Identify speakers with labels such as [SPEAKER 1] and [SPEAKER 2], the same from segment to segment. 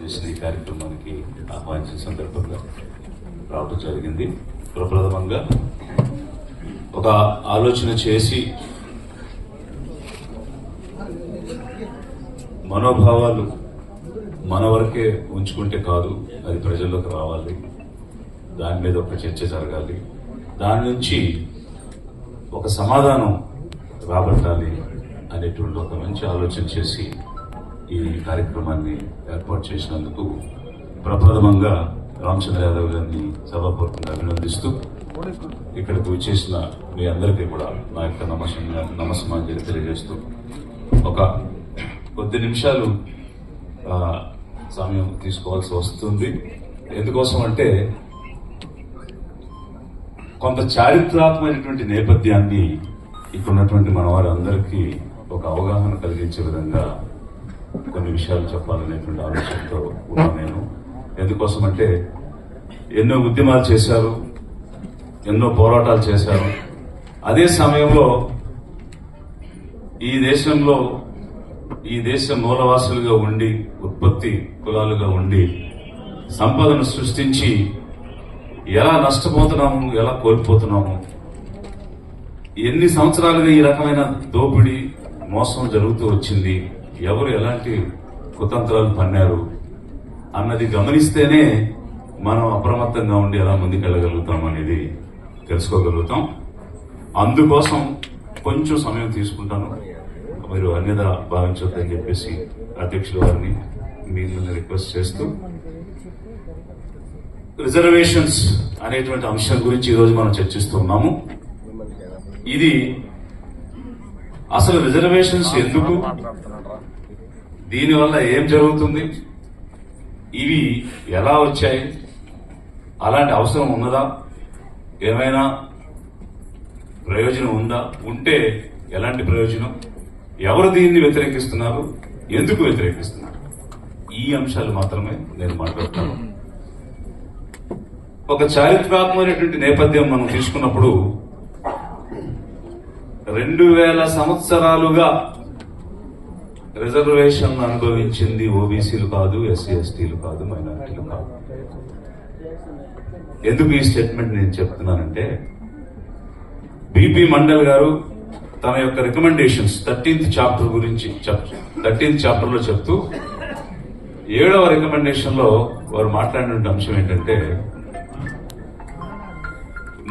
[SPEAKER 1] చేసిన ఈ కార్యక్రమానికి ఆహ్వానించిన సందర్భంగా రావడం జరిగింది. ప్రప్రథమంగా ఒక ఆలోచన చేసి మనోభావాలు మన వరకే ఉంచుకుంటే కాదు, అది ప్రజల్లోకి రావాలి, దాని మీద ఒక చర్చ జరగాలి, దాని నుంచి ఒక సమాధానం రాబట్టాలి అనేటువంటి ఒక మంచి ఆలోచన చేసి ఈ కార్యక్రమాన్ని ఏర్పాటు చేసినందుకు ప్రప్రథమంగా రామచంద్ర యాదవ్ గారిని సభాపూర్వకంగా అభినందిస్తూ ఇక్కడికి వచ్చేసిన మీ అందరికీ కూడా నా యొక్క నమస్కారం తెలియజేస్తూ ఒక కొద్ది నిమిషాలు సమయం తీసుకోవాల్సి వస్తుంది. ఎందుకోసం అంటే కొంత చారిత్రాత్మకమైనటువంటి నేపథ్యాన్ని ఇక్కడున్నటువంటి మన వారందరికీ ఒక అవగాహన కలిగించే విధంగా కొన్ని విషయాలు చెప్పాలనేటువంటి ఆలోచనతో ఉన్నాను నేను. ఎందుకోసం అంటే ఎన్నో ఉద్యమాలు చేశారు, ఎన్నో పోరాటాలు చేశారు. అదే సమయంలో ఈ దేశ మూలవాసులుగా ఉండి, ఉత్పత్తి కులాలుగా ఉండి, సంపదను సృష్టించి ఎలా నష్టపోతున్నాము, ఎలా కోల్పోతున్నాము, ఎన్ని సంవత్సరాలుగా ఈ రకమైన దోపిడీ మోసం జరుగుతూ వచ్చింది, ఎవరు ఎలాంటి కుతంత్రాలు పన్నారు అన్నది గమనిస్తేనే మనం అప్రమత్తంగా ఉండి ఎలా ముందుకెళ్ళగలుగుతాం అనేది తెలుసుకోగలుగుతాం. అందుకోసం కొంచెం సమయం తీసుకుంటాను, మీరు అన్యదా భావించొద్దని చెప్పేసి అధ్యక్షుల వారిని మిమ్మల్ని రిక్వెస్ట్ చేస్తూ, రిజర్వేషన్స్ అనేటువంటి అంశం గురించి ఈరోజు మనం చర్చిస్తూ ఉన్నాము. ఇది అసలు రిజర్వేషన్స్ ఎందుకు, దీనివల్ల ఏం జరుగుతుంది, ఇవి ఎలా వచ్చాయి, అలాంటి అవసరం ఉన్నదా, ఏమైనా ప్రయోజనం ఉందా, ఉంటే ఎలాంటి ప్రయోజనం, ఎవరు దీన్ని వ్యతిరేకిస్తున్నారు, ఎందుకు వ్యతిరేకిస్తున్నారు, ఈ అంశాలు మాత్రమే నేను మాట్లాడతాను. ఒక చారిత్రాత్మకమైనటువంటి నేపథ్యం మనం తీసుకున్నప్పుడు 2000 సంవత్సరాలుగా రిజర్వేషన్ అనుభవించింది ఓబీసీలు కాదు, ఎస్సీ ఎస్టీలు కాదు, మైనారిటీలు కాదు. ఎందుకు ఈ స్టేట్మెంట్ నేను చెప్తున్నానంటే, బిపి మండల్ గారు తన యొక్క రికమెండేషన్స్ 13th చాప్టర్ గురించి 13th చాప్టర్ లో చెప్తూ 7వ రికమెండేషన్ లో వారు మాట్లాడిన అంశం ఏంటంటే,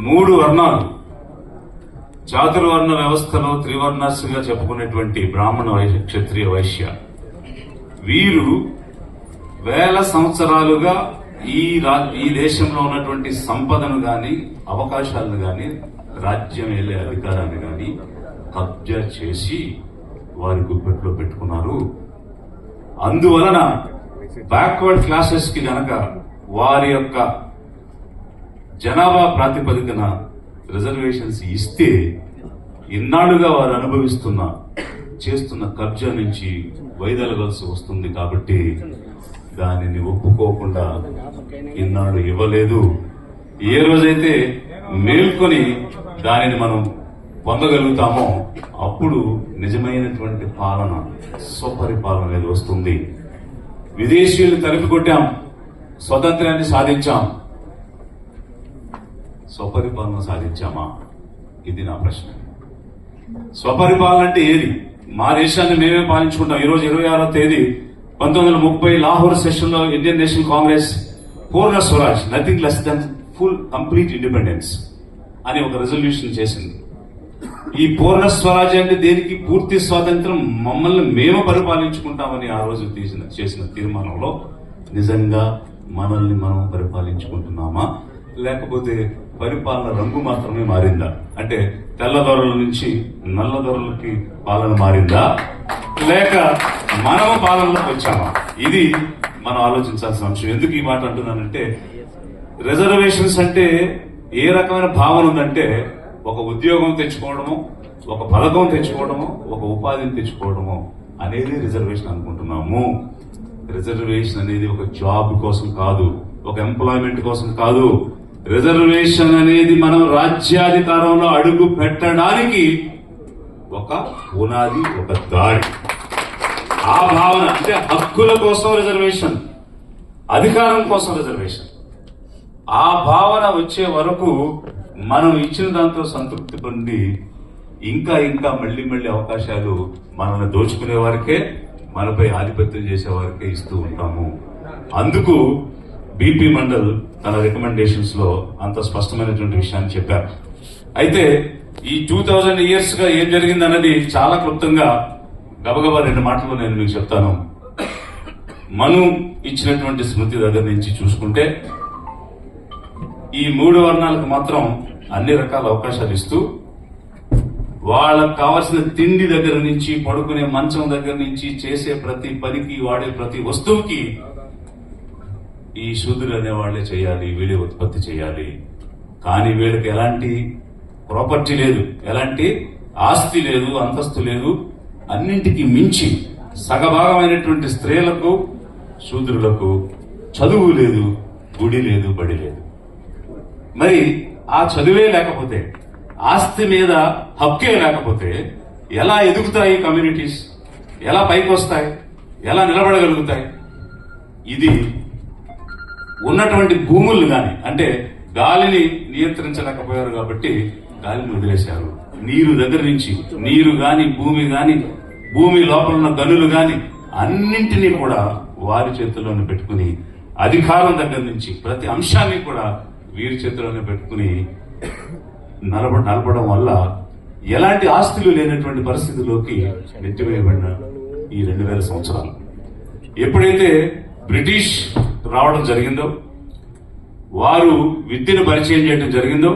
[SPEAKER 1] 3 వర్ణాలు చాతుర్వర్ణ వ్యవస్థలో త్రివర్ణాలుగా చెప్పుకునేటువంటి బ్రాహ్మణ, క్షత్రియ, వైశ్య, వీరు వేల సంవత్సరాలుగా ఈ దేశంలో ఉన్నటువంటి సంపదను గాని, అవకాశాలను గాని, రాజ్యం ఏలే అధికారాన్ని గాని కబ్జా చేసి వారి గుప్పెట్లో పెట్టుకున్నారు. అందువలన బ్యాక్వర్డ్ క్లాసెస్ కి గనక వారి యొక్క జనాభా ప్రాతిపదికన రిజర్వేషన్స్ ఇస్తే ఇన్నాళ్లుగా వారు చేస్తున్న కబ్జా నుంచి వైదొలగాల్సి వస్తుంది. కాబట్టి దానిని ఒప్పుకోకుండా ఇన్నాడు ఇవ్వలేదు. ఏ రోజైతే మేల్కొని దానిని మనం పొందగలుగుతామో అప్పుడు నిజమైనటువంటి పాలన, స్వపరిపాలన అనేది వస్తుంది. విదేశీయులు తలుపు కొట్టాం, స్వతంత్రాన్ని సాధించాం, స్వపరిపాలన సాధించామా? ఇది నా ప్రశ్న. స్వపరిపాలన అంటే ఏది? మా దేశాన్ని మేమే పాలించుకుంటాం. ఈరోజు 26వ తేదీ 1930 లాహోర్ సెషన్ లో Indian National Congress Purna Swaraj, nothing less than full complete independence అని ఒక రెజల్యూషన్ చేసింది. ఈ పూర్ణ స్వరాజ్ అంటే దేనికి? పూర్తి స్వాతంత్రం, మమ్మల్ని మేము పరిపాలించుకుంటామని ఆ రోజు చేసిన తీర్మానంలో నిజంగా మనల్ని మనం పరిపాలించుకుంటున్నామా, లేకపోతే పరిపాలన రంగు మాత్రమే మారిందా? అంటే తెల్లదొరల నుంచి నల్లదొరలకి పాలన మారిందా, లేక మనము పాలనలోకి వచ్చామా? ఇది మనం ఆలోచించాల్సిన అంశం. ఎందుకు ఈ మాట అంటున్నానంటే, రిజర్వేషన్స్ అంటే ఏ రకమైన భావన ఉందంటే, ఒక ఉద్యోగం తెచ్చుకోవడము, ఒక పథకం తెచ్చుకోవడము, ఒక ఉపాధిని తెచ్చుకోవడము అనేది రిజర్వేషన్ అనుకుంటున్నాము. రిజర్వేషన్ అనేది ఒక జాబ్ కోసం కాదు, ఒక ఎంప్లాయ్మెంట్ కోసం కాదు. రిజర్వేషన్ అనేది మనం రాజ్యాధికారంలో అడుగు పెట్టడానికి ఒక పునాది, ఒక దారి. ఆ భావన అంటే హక్కుల కోసం రిజర్వేషన్, అధికారం కోసం రిజర్వేషన్. ఆ భావన వచ్చే వరకు మనం ఇచ్చిన దాంతో సంతృప్తి పొంది ఇంకా ఇంకా మళ్ళీ మళ్ళీ అవకాశాలు మనల్ని దోచుకునే వారికే, మనపై ఆధిపత్యం చేసే వారికే ఇస్తూ ఉంటాము. అందుకు బీపీ మండల్ తన రికమెండేషన్స్ లో అంత స్పష్టమైనటువంటి విషయాన్ని చెప్పారు. అయితే ఈ 2000 years గా ఏం జరిగింది అన్నది చాలా క్లుప్తంగా గబగబా 2 మాటలు నేను మీకు చెప్తాను. మను ఇచ్చినటువంటి స్మృతి దగ్గర నుంచి చూసుకుంటే ఈ 3 వర్ణాలకు మాత్రం అన్ని రకాల అవకాశాలు ఇస్తూ వాళ్ళకు కావాల్సిన తిండి దగ్గర నుంచి, పడుకునే మంచం దగ్గర నుంచి, చేసే ప్రతి పనికి, వాడే ప్రతి వస్తువుకి ఈ శూద్రులు అనే వాళ్లే చేయాలి, వీళ్ళే ఉత్పత్తి చేయాలి. కానీ వీళ్ళకి ఎలాంటి ప్రాపర్టీ లేదు, ఎలాంటి ఆస్తి లేదు, అంతస్తు లేదు. అన్నింటికి మించి సగభాగమైనటువంటి స్త్రీలకు, శూద్రులకు చదువు లేదు, గుడి లేదు, బడి లేదు. మరి ఆ చదువే లేకపోతే, ఆస్తి మీద హక్కే లేకపోతే ఎలా ఎదుగుతాయి కమ్యూనిటీస్? ఎలా పైకి వస్తాయి? ఎలా నిలబడగలుగుతాయి? ఇది ఉన్నటువంటి భూములు గాని, అంటే గాలిని నియంత్రించలేకపోయారు కాబట్టి గాలిని వదిలేశారు. నీరు దగ్గర నుంచి, నీరు గాని, భూమి గాని, భూమి లోపల ఉన్న గనులు గాని అన్నింటినీ కూడా వారి చేతుల్లోనే పెట్టుకుని, అధికారం దగ్గర నుంచి ప్రతి అంశాన్ని కూడా వీరి చేతుల్లోనే పెట్టుకుని నలపడం వల్ల ఎలాంటి ఆస్తులు లేనటువంటి పరిస్థితిలోకి నెట్టివేయబడిన ఈ 2000 సంవత్సరాలు. ఎప్పుడైతే బ్రిటిష్ రావడం జరిగిందో, వారు విద్యను పరిచయం చేయడం జరిగిందో,